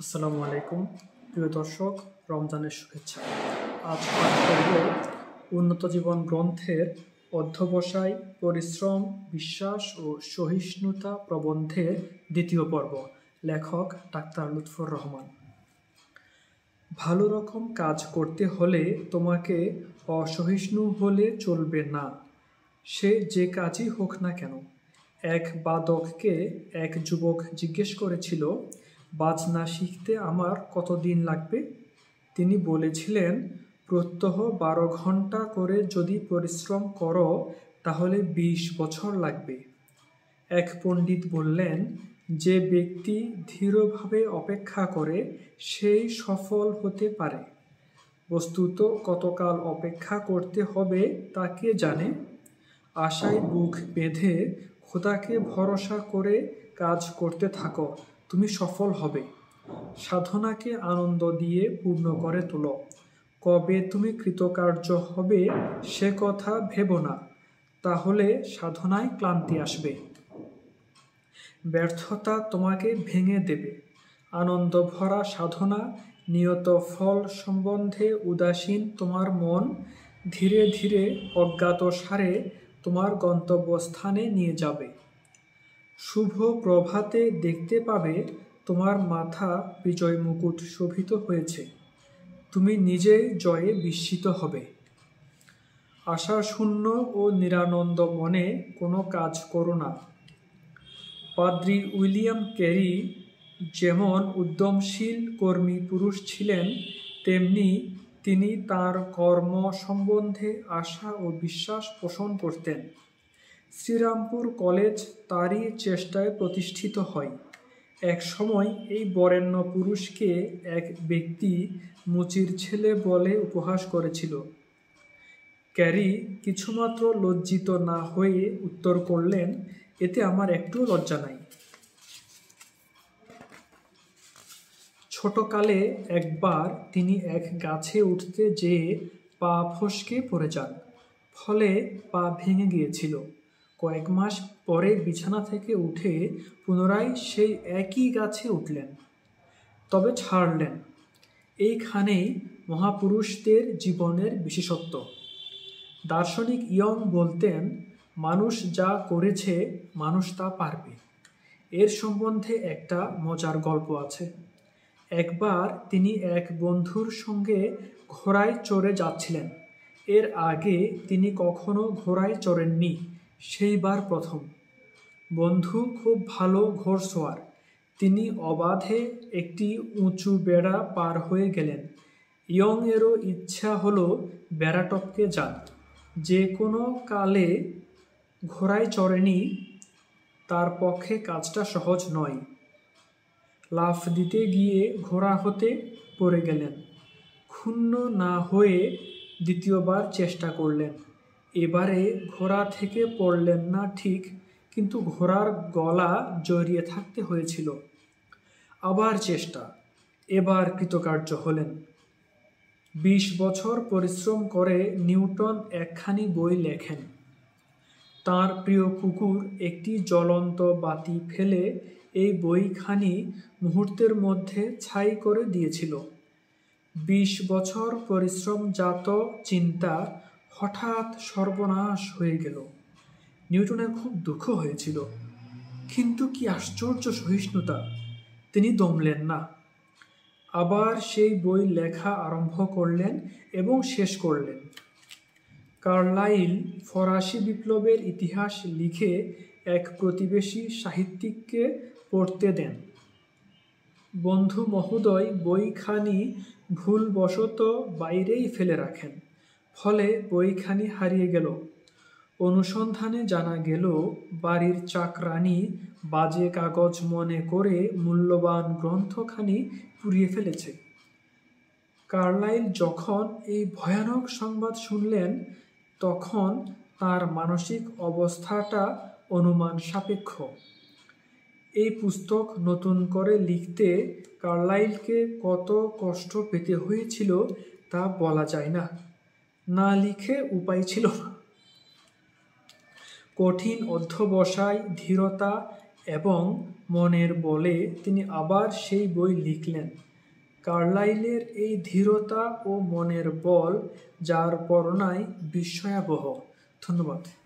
আসসালামু আলাইকুম প্রিয় দর্শক, রমজানের শুভেচ্ছা। আজ পাঠ করব উন্নত জীবন গ্রন্থের অধ্যবসায়, পরিশ্রম, বিশ্বাস ও সহিষ্ণুতা প্রবন্ধের দ্বিতীয় পর্ব। লেখক ডাক্তার লুৎফর রহমান। ভালো রকম কাজ করতে হলে তোমাকে অসহিষ্ণু হলে চলবে না, সে যে কাজই হোক না কেন। এক বাদককে এক যুবক জিজ্ঞেস করেছিল, বাজনা শিখতে আমার কতদিন লাগবে? তিনি বলেছিলেন, প্রত্যহ 12 ঘন্টা করে যদি পরিশ্রম করো তাহলে 20 বছর লাগবে। এক পণ্ডিত বললেন, যে ব্যক্তি ধীরভাবে অপেক্ষা করে সেই সফল হতে পারে। বস্তুত কতকাল অপেক্ষা করতে হবে তা কে জানে? আশায় বুক বেঁধে খোদাকে ভরসা করে কাজ করতে থাকো, তুমি সফল হবে। সাধনাকে আনন্দ দিয়ে পূর্ণ করে তোলো। কবে তুমি কৃতকার্য হবে সে কথা ভেবো না, তাহলে সাধনায় ক্লান্তি আসবে। ব্যর্থতা তোমাকে ভেঙে দেবে। আনন্দ ভরা সাধনা, নিয়ত ফল সম্বন্ধে উদাসীন তোমার মন ধীরে ধীরে অজ্ঞাতসারে তোমার গন্তব্যস্থানে নিয়ে যাবে। শুভ প্রভাতে দেখতে পাবে তোমার মাথা বিজয় মুকুট শোভিত হয়েছে। তুমি নিজেই জয়ে বিস্মিত হবে। আশাশূন্য ও নিরানন্দ মনে কোনো কাজ করো না। পাদ্রী উইলিয়াম ক্যারি যেমন উদ্যমশীল কর্মী পুরুষ ছিলেন, তেমনি তিনি তাঁর কর্ম সম্বন্ধে আশা ও বিশ্বাস পোষণ করতেন। শ্রীরামপুর কলেজ তারই চেষ্টায় প্রতিষ্ঠিত হয়। এক সময় এই বরেণ্য পুরুষকে এক ব্যক্তি মুচির ছেলে বলে উপহাস করেছিল। ক্যারি কিছুমাত্র লজ্জিত না হয়ে উত্তর করলেন, এতে আমার একটুও লজ্জা নাই। ছোটকালে একবার তিনি এক গাছে উঠতে যেয়ে পা ফসকে পড়ে যান, ফলে পা ভেঙে গিয়েছিল। কয়েক মাস পরে বিছানা থেকে উঠে পুনরায় সেই একই গাছে উঠলেন, তবে ছাড়লেন। এইখানেই মহাপুরুষদের জীবনের বিশেষত্ব। দার্শনিক ইয়ং বলতেন, মানুষ যা করেছে মানুষ তা পারবে। এর সম্বন্ধে একটা মজার গল্প আছে। একবার তিনি এক বন্ধুর সঙ্গে ঘোড়ায় চড়ে যাচ্ছিলেন। এর আগে তিনি কখনো ঘোড়ায় চড়েননি, সেইবার প্রথম। বন্ধু খুব ভালো ঘোড়সওয়ার। তিনি অবাধে একটি উঁচু বেড়া পার হয়ে গেলেন। ইয়ং এরও ইচ্ছা হলো বেড়া টপকে যান। যে কোনো কালে ঘোড়ায় চড়েনি, তার পক্ষে কাজটা সহজ নয়। লাফ দিতে গিয়ে ঘোড়া হতে পড়ে গেলেন। ক্ষুণ্ণ না হয়ে দ্বিতীয়বার চেষ্টা করলেন। এবারে ঘোড়া থেকে পড়লেন না ঠিক, কিন্তু ঘোড়ার গলা জড়িয়ে থাকতে হয়েছিল। আবার চেষ্টা, এবার কৃতকার্য হলেন। 20 বছর পরিশ্রম করে নিউটন একখানি বই লেখেন। তাঁর প্রিয় কুকুর একটি জ্বলন্ত বাতি ফেলে এই বইখানি মুহূর্তের মধ্যে ছাই করে দিয়েছিল। 20 বছর পরিশ্রমজাত চিন্তা হঠাৎ সর্বনাশ হয়ে গেল। নিউটনের খুব দুঃখ হয়েছিল, কিন্তু কি আশ্চর্য সহিষ্ণুতা! তিনি দমলেন না। আবার সেই বই লেখা আরম্ভ করলেন এবং শেষ করলেন। কার্লাইল ফরাসি বিপ্লবের ইতিহাস লিখে এক প্রতিবেশী সাহিত্যিককে পড়তে দেন। বন্ধু মহোদয় বইখানি ভুলবশত বাইরেই ফেলে রাখেন, ফলে বইখানি হারিয়ে গেল। অনুসন্ধানে জানা গেল, বাড়ির চাকরানী বাজে কাগজ মনে করে মূল্যবান গ্রন্থখানি পুড়িয়ে ফেলেছে। কার্লাইল যখন এই ভয়ানক সংবাদ শুনলেন, তখন তার মানসিক অবস্থাটা অনুমান সাপেক্ষ। এই পুস্তক নতুন করে লিখতে কার্লাইলকে কত কষ্ট পেতে হয়েছিল তা বলা যায় না। না লিখে উপায় ছিল না। কঠিন অধ্যবসায়, ধীরতা, এবং মনের বলে তিনি আবার সেই বই লিখলেন। কার্লাইলের এই ধীরতা ও মনের বল যার বর্ণনায় বিস্ময়াবহ। ধন্যবাদ।